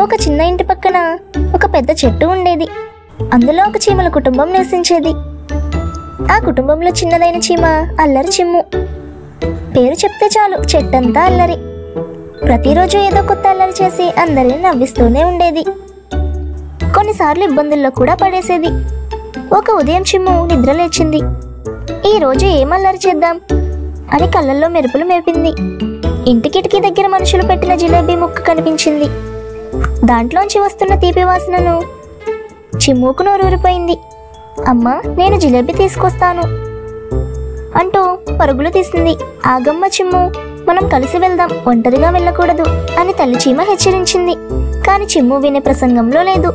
ఒక చిన్న ఇంటి పక్కన ఒక పెద్ద చెట్టు ఉండేది. అందులో ఒక చీమల కుటుంబం నివసించేది. ఆ కుటుంబంలో చిన్నదైన చీమ అల్లరి చిమ్ము. పేరు చెప్తే చాలు చెట్టంతా అల్లరి. ప్రతిరోజు ఏదో కొత్త అల్లరి చేసి అందరినీ నవ్విస్తూనే ఉండేది. కొన్నిసార్లు ఇబ్బందుల్లో కూడా పడేసేది. ఒక ఉదయం చిమ్ము నిద్ర లేచింది. ఈ రోజు ఏం అల్లరి చేద్దాం అని కళ్ళల్లో మెరుపులు మెరిపింది. ఇంటి కిటికీ దగ్గర మనుషులు పెట్టిన జిలేబీ ముక్క కనిపించింది. దాంట్లోంచి వస్తున్న తీపి వాసనను చిమ్ముకు నోరూరిపోయింది. అమ్మా, నేను జిలేబీ తీసుకొస్తాను అంటూ పరుగులు తీసింది. ఆగమ్మ చిమ్ము, మనం కలిసి వెళ్దాం, ఒంటరిగా వెళ్ళకూడదు అని తల్లి చీమ హెచ్చరించింది. కాని చిమ్ము వినే ప్రసంగంలో లేదు.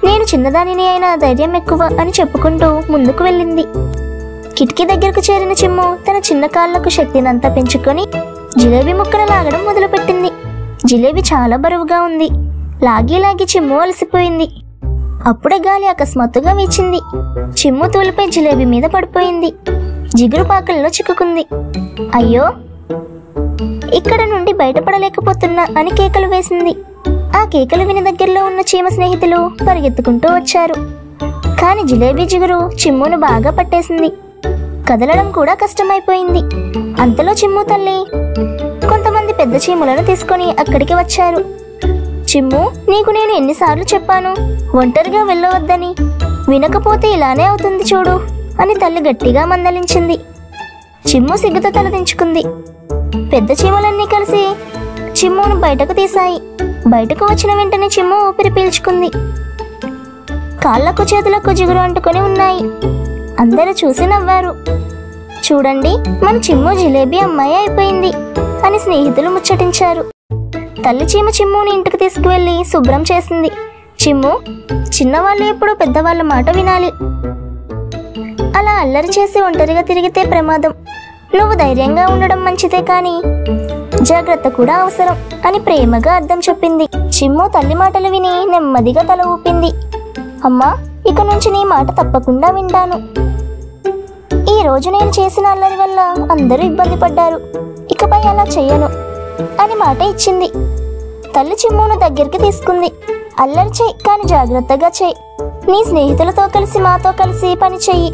నేను చిన్నదానిని అయినా ధైర్యం ఎక్కువ అని చెప్పుకుంటూ ముందుకు వెళ్ళింది. కిటికీ దగ్గరకు చేరిన చిమ్ము తన చిన్న కాళ్లకు శక్తినంతా పెంచుకొని జిలేబీ ముక్కను లాగడం మొదలుపెట్టింది. జిలేబీ చాలా బరువుగా ఉంది. లాగి లాగి చిమ్ము అలసిపోయింది. అప్పుడే గాలి అకస్మాత్తుగా వీచింది. చిమ్ము తూలిపై జిలేబీ మీద పడిపోయింది. జిగురు పాకల్లో చిక్కుకుంది. అయ్యో, ఇక్కడ నుండి బయటపడలేకపోతున్నా అని కేకలు వేసింది. ఆ కేకలు విని దగ్గరలో ఉన్న చీమ స్నేహితులు పరిగెత్తుకుంటూ వచ్చారు. కాని జిలేబీ జిగురు చిమ్మును బాగా పట్టేసింది. కదలడం కూడా కష్టమైపోయింది. అంతలో చిమ్ము తల్లి కొంతమంది పెద్ద చీమలను తీసుకొని అక్కడికి వచ్చారు. చిమ్ము, నీకు నేను ఎన్నిసార్లు చెప్పాను ఒంటరిగా వెళ్ళవద్దని? వినకపోతే ఇలానే అవుతుంది చూడు అని తల్లి గట్టిగా మందలించింది. చిమ్ము సిగ్గుతో తలదించుకుంది. పెద్ద చీమలన్నీ కలిసి చిమ్మును బయటకు తీశాయి. బయటకు వచ్చిన వెంటనే చిమ్ము ఊపిరి పీల్చుకుంది. కాళ్లకు చేతులకు జిగురు అంటుకొని ఉన్నాయి. అందరూ చూసి నవ్వారు. చూడండి, మన చిమ్ము జిలేబీ అమ్మాయి అయిపోయింది అని స్నేహితులు ముచ్చటించారు. తల్లి చీమ చిమ్ముని ఇంటికి తీసుకువెళ్ళి శుభ్రం చేసింది. చిమ్ము, చిన్నవాళ్ళు ఎప్పుడూ పెద్దవాళ్ళ మాట వినాలి. అలా అల్లరి చేసి ఒంటరిగా తిరిగితే ప్రమాదం. నువ్వు ధైర్యంగా ఉండడం మంచిదే, కానీ జాగ్రత్త కూడా అవసరం అని ప్రేమగా అర్థం చెప్పింది. చిమ్ము తల్లి మాటలు విని నెమ్మదిగా తల ఊపింది. అమ్మా, ఇక నుంచి నీ మాట తప్పకుండా వింటాను. ఈ రోజు నేను చేసిన అల్లరి వల్ల అందరూ ఇబ్బంది పడ్డారు. ఇకపై అలా చెయ్యను అని మాట ఇచ్చింది. తల్లి చిమ్మును దగ్గరికి తీసుకుంది. అల్లరి చెయ్యి, కానీ జాగ్రత్తగా చెయ్యి. నీ స్నేహితులతో కలిసి మాతో కలిసి పని చెయ్యి,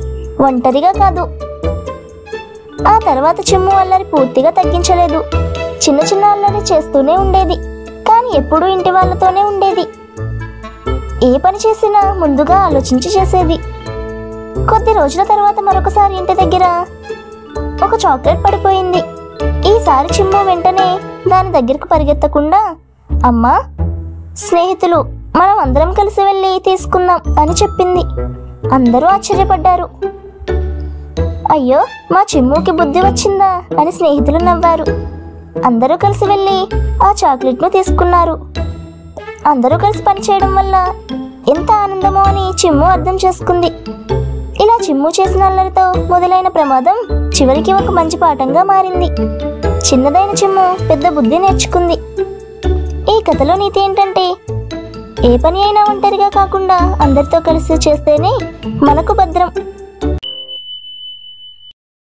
ఒంటరిగా కాదు. ఆ తర్వాత చిమ్ము అల్లరి పూర్తిగా తగ్గించలేదు. చిన్న చిన్న అల్లరి చేస్తూనే ఉండేది, కానీ ఎప్పుడూ ఇంటి వాళ్ళతోనే ఉండేది. ఏ పని చేసినా ముందుగా ఆలోచించి చేసేది. కొద్ది రోజుల తర్వాత మరొకసారి ఇంటి దగ్గర ఒక చాక్లెట్ పడిపోయింది. ఈసారి చిమ్ము వెంటనే దాని దగ్గరకు పరిగెత్తకుండా, అమ్మా, స్నేహితులు, మనం అందరం కలిసి వెళ్ళి తీసుకుందాం అని చెప్పింది. అందరూ ఆశ్చర్యపడ్డారు. అయ్యో, మా చిమ్ముకి బుద్ధి వచ్చిందా అని స్నేహితులు నవ్వారు. అందరూ కలిసి వెళ్ళి ఆ చాక్లెట్ను తీసుకున్నారు. అందరూ కలిసి పనిచేయడం వల్ల ఎంత ఆనందమో అని చిమ్ము అర్థం చేసుకుంది. ఇలా చిమ్ము చేసిన అల్లరితో మొదలైన ప్రమాదం చివరికి ఒక మంచి పాఠంగా మారింది. చిన్నదైన చిమ్ము పెద్ద బుద్ధి నేర్చుకుంది. ఈ కథలో నీతి ఏంటంటే, ఏ పని అయినా ఒంటరిగా కాకుండా అందరితో కలిసి చేస్తేనే మనకు భద్రం.